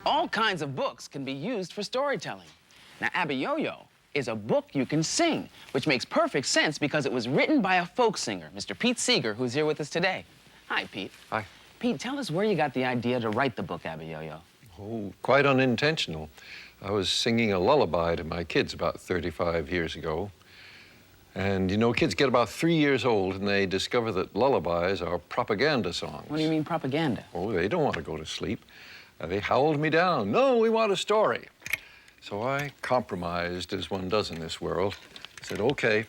All kinds of books can be used for storytelling. Now, Abiyoyo is a book you can sing, which makes perfect sense because it was written by a folk singer, Mr. Pete Seeger, who's here with us today. Hi, Pete. Hi. Pete, tell us where you got the idea to write the book, Abiyoyo. Oh, quite unintentional. I was singing a lullaby to my kids about 35 years ago. And, you know, kids get about 3 years old and they discover that lullabies are propaganda songs. What do you mean, propaganda? Oh, they don't want to go to sleep. They howled me down. No, we want a story. So I compromised, as one does in this world. I said, okay,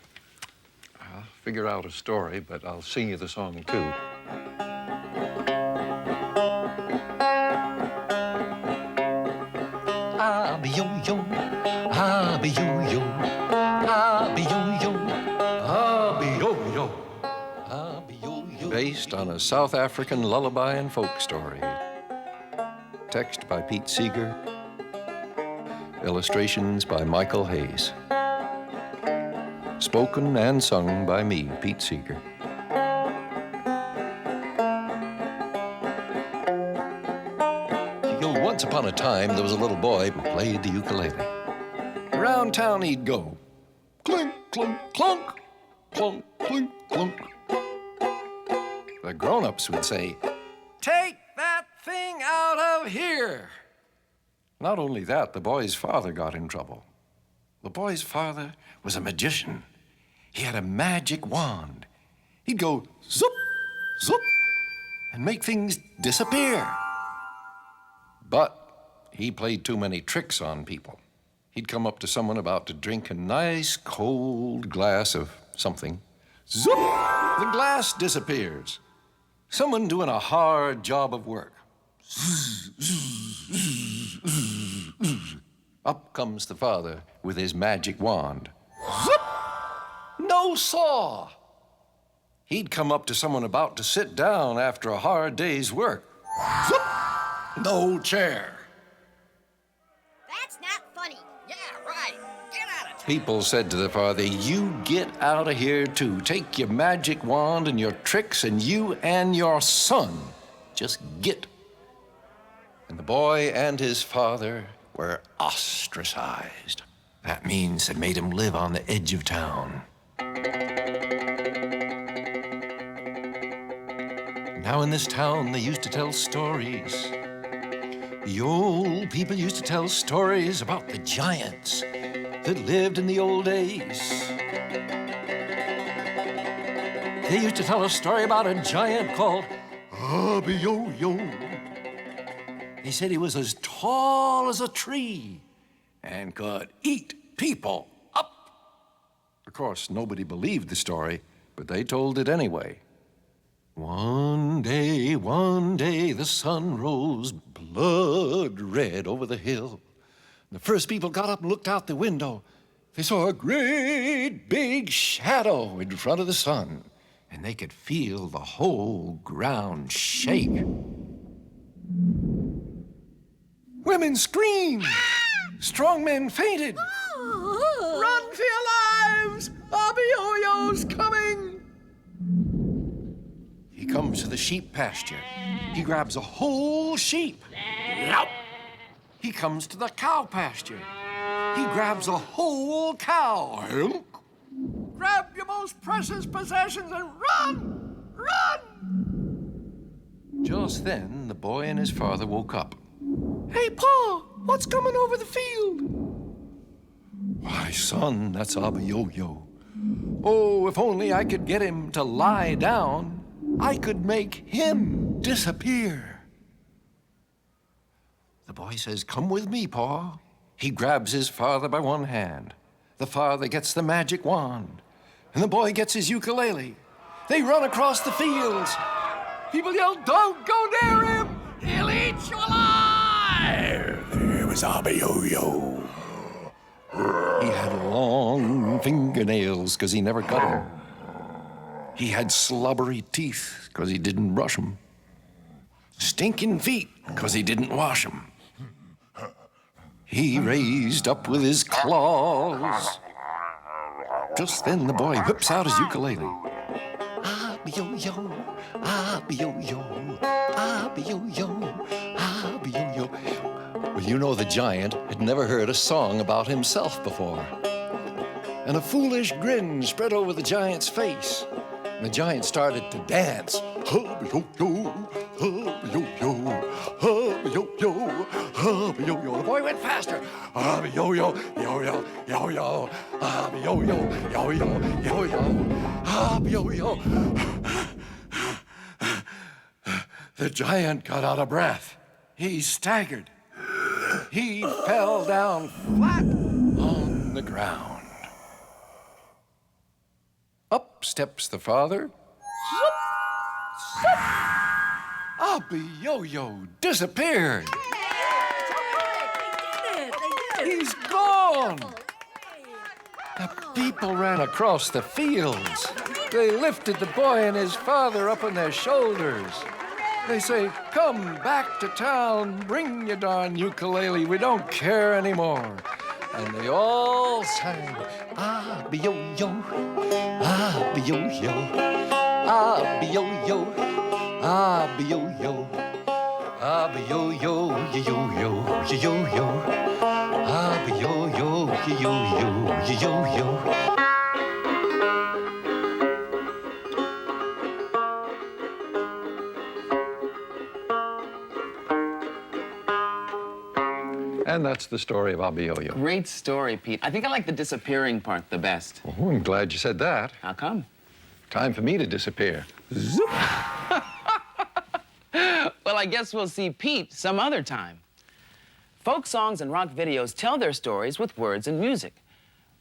I'll figure out a story, but I'll sing you the song, too. Abiyoyo, Abiyoyo, Abiyoyo, Abiyoyo, Abiyoyo. Based on a South African lullaby and folk story. Text by Pete Seeger. Illustrations by Michael Hayes. Spoken and sung by me, Pete Seeger. Once upon a time, there was a little boy who played the ukulele. Around town he'd go, clink, clunk, clunk, clunk, clink, clunk. The grown-ups would say, take that thing out of here. Not only that, the boy's father got in trouble. The boy's father was a magician. He had a magic wand. He'd go zoop, zoop, and make things disappear. But he played too many tricks on people. He'd come up to someone about to drink a nice cold glass of something. Zoop! The glass disappears. Someone doing a hard job of work. Up comes the father with his magic wand. Zoop! No saw. He'd come up to someone about to sit down after a hard day's work. Zoop! No chair. That's not funny. Yeah, right. Get out of town. People said to the father, you get out of here too. Take your magic wand and your tricks, and you and your son just get. And the boy and his father were ostracized. That means they made him live on the edge of town. Now in this town, they used to tell stories. The old people used to tell stories about the giants that lived in the old days. They used to tell a story about a giant called Abiyoyo. They said he was as tall as a tree and could eat people up. Of course, nobody believed the story, but they told it anyway. One day, the sun rose blood red over the hill. The first people got up and looked out the window. They saw a great big shadow in front of the sun, and they could feel the whole ground shake. Women screamed. Strong men fainted. Run for your lives! Abiyoyo's coming! He comes to the sheep pasture. He grabs a whole sheep. Yelp. He comes to the cow pasture. He grabs a whole cow. Yelp. Grab your most precious possessions and run! Run! Just then, the boy and his father woke up. Hey, Pa, what's coming over the field? Why, son, that's Abiyoyo. Oh, if only I could get him to lie down. I could make him disappear. The boy says, come with me, Pa. He grabs his father by one hand. The father gets the magic wand, and the boy gets his ukulele. They run across the fields. People yell, don't go near him! He'll eat you alive! There was Abiyoyo. He had long fingernails because he never cut them. He had slobbery teeth because he didn't brush them. Stinking feet because he didn't wash them. He raised up with his claws. Just then the boy whips out his ukulele. Abiyoyo, Abiyoyo, Abiyoyo, Abiyoyo. Well, you know the giant had never heard a song about himself before. And a foolish grin spread over the giant's face. And the giant started to dance. Hubba-yo-yo, hubba-yo-yo, hubba-yo-yo, hubba-yo-yo. The boy went faster. Hubba-yo-yo, yo-yo, yo-yo, hubba-yo-yo, yo-yo, yo-yo, hubba-yo-yo. The giant got out of breath. He staggered. He fell down flat on the ground. Up steps the father. Abiyoyo disappeared. He's gone. The people ran across the fields. They lifted the boy and his father up on their shoulders. They say, come back to town, bring your darn ukulele, we don't care anymore. And they all sang, Abiyoyo, Abiyoyo, Abiyoyo, Abiyoyo, Abiyoyo, yo-yo, yo-yo, Abiyoyo, yo-yo, yo-yo. And that's the story of Abiyoyo. Great story, Pete. I think I like the disappearing part the best. Oh, I'm glad you said that. How come? Time for me to disappear. Zoop. Well, I guess we'll see Pete some other time. Folk songs and rock videos tell their stories with words and music.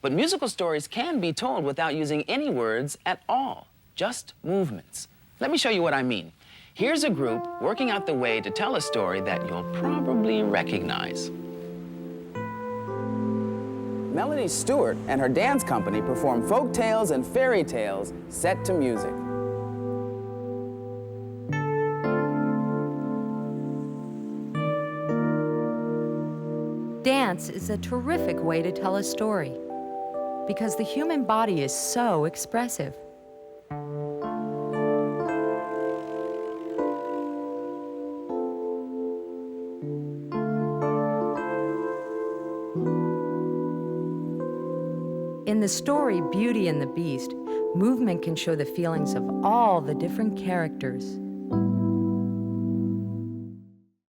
But musical stories can be told without using any words at all, just movements. Let me show you what I mean. Here's a group working out the way to tell a story that you'll probably recognize. Melody Stewart and her dance company perform folk tales and fairy tales set to music. Dance is a terrific way to tell a story because the human body is so expressive. In the story Beauty and the Beast, movement can show the feelings of all the different characters.